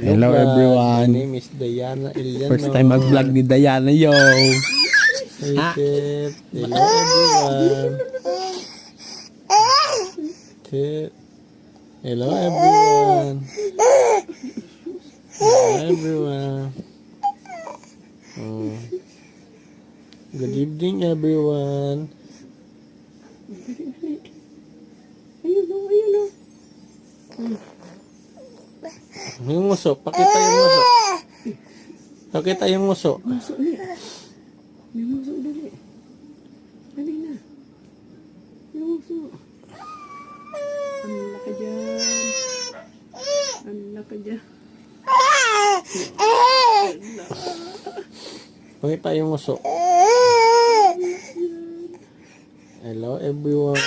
Hello My everyone. name is Diana Iliano. First time mag-vlog ni Diana, yo. Tip. Hello everyone. Tip. Hello everyone. Hello everyone. Oh. Good evening everyone. Ayun o. Yung muso, pakita yung muso. Pakita yung muso. Muso ni. May muso dali. Dali na. Yung muso. Anak ka dyan. Anak ka dyan. Pakita yung muso. Hello everyone.